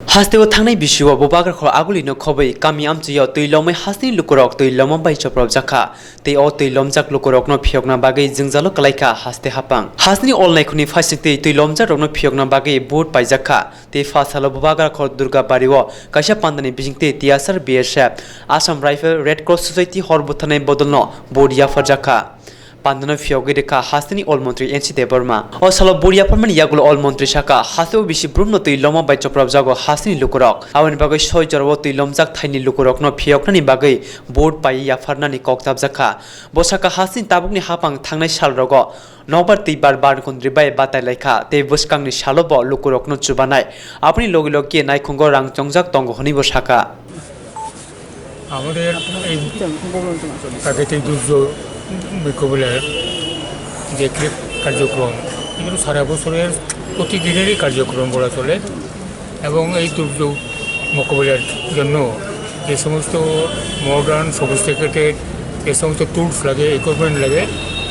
Haste thangni bishiwa bobagar kho aguli no khobai kamiam chiyo tuilomai hasni lukurok tuilomam bai choprop jakha te o tuilomjak lukurok no phiokna bagai jingjalo kalaika haste hapang hasni olnai khuni phasite tuilomjak rok no phiokna bagai board pai jakha te fasalo bobagar kho durga bariwo kaisa pandani bijingte tiasar bsf Assam Rifle Red Cross Society horbuthanai bodolno board ya farjakha Pandana Fiogi de Ka Hasini All Montri NC de Burma. O Salo Buria Perman Yagulo All Montri Shaka, Hasu Bishi Bruno to Loma by Chopravzago, Hasini Lukurok. Awan Bagay Sojar to Lomzak Tiny Lukurok, no Piokani Bagay, board by Yafarnani Koktabzaka. Bosaka Hasin Tabuni Hapang Tangna Shalrogo. Nobati Barbar Kundri by Bataleka, Te Buskangni Shalobo, Lukurok no Chubanai. Apni Logiloki and Ikongo Rang Jongjak Tongo Honibosaka. আমাদের এই প্রাকৃতিক দুর্যোগ মোকাবিলার যে কার্যক্রম এগুলো সারা বছরের প্রতিদিনেরই কার্যক্রম বলা চলে এবং এই দুর্যোগ মোকাবিলার জন্য যে সমস্ত মডার্ন সফিস্টিকেটেড যে সমস্ত টুলস লাগে ইকুইপমেন্ট লাগে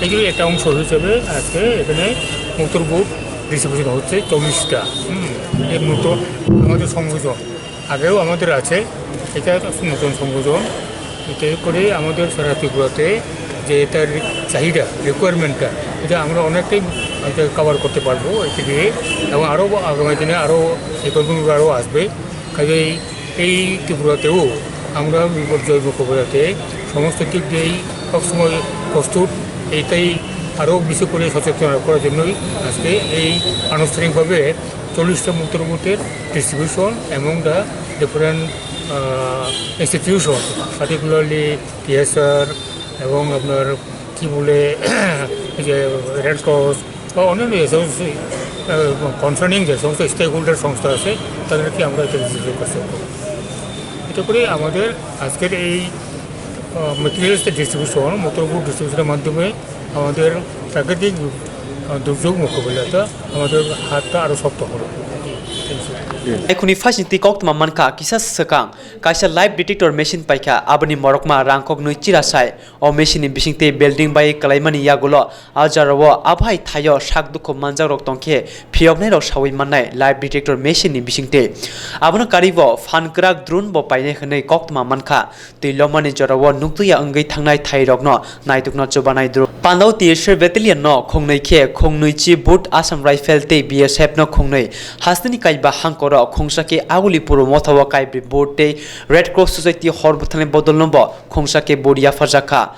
এগুলো একটা অংশ হিসেবে আজকে এখানে মোটর বুট ডিস্ট্রিবিউশন হচ্ছে 40টা এর মতো আমাদের সংযোজন আগেও আমাদের আছে এটা নতুন সংযোজন এতে করে আমাদের সারা ত্রিপুরাতে যে এটার চাহিদা রিকোয়ারমেন্টটা এটা আমরা অনেকটাই কভার করতে পারবো এতে দিয়ে এবং আরও আগামী দিনে আরও রিকোয়ারমেন্টগুলো আরও আসবে কাজেই এই ত্রিপুরাতেও আমরা বিপর্যয় মোকাবিলাতে সমস্ত দিক দিয়েই সবসময় প্রস্তুত এইটাই আরও বেশি করে সচেতন করার জন্যই আজকে এই আনুষ্ঠানিকভাবে 40টা মোটর বুটের ডিস্ট্রিবিউশন এবং the different institution particularly TSR এবং আপনার কী বলে যে রেড ক্রস বা অন্যান্য যে সমস্ত কনসার্নিং যে সমস্ত স্টেক হোল্ডার সংস্থা আছে তাদেরকে আমরা এটা ডিস্ট্রিবিউট করতে পারবো এটা করে আমাদের আজকের এই মেটেরিয়ালসের ডিস্ট্রিবিউশন মোটরবুট ডিস্ট্রিবিউশনের মাধ্যমে আমাদের প্রাকৃতিক দুর্যোগ মোকাবিলাটা আমাদের হাতটা আরও শক্ত হলো Ekuni fashion tikok mamanka kisas sekang kaisa live detector machine paika abani morokma rangkok nui chirasai o machine bisingte building bai kalaimani yagulo aljarawo abhai thayo sakdukho manjak rok tongkhe phioknai rok sawi mannai live detector machine ni bisingte abono karibo fankrak drone bo paine khnai kok mamanka tuilomani jarawo nuktuya angai thangnai thai rokno naitukno chobanai dro pandau tirshir battalion no khongnai khe khongnui chi boot Assam Rifle te BSF no khongnai hasni kaiba hangkor Khongsake aguli puro mothawa kai board Red Cross Society horbutane bodol nombo Khongsake bodia farjaka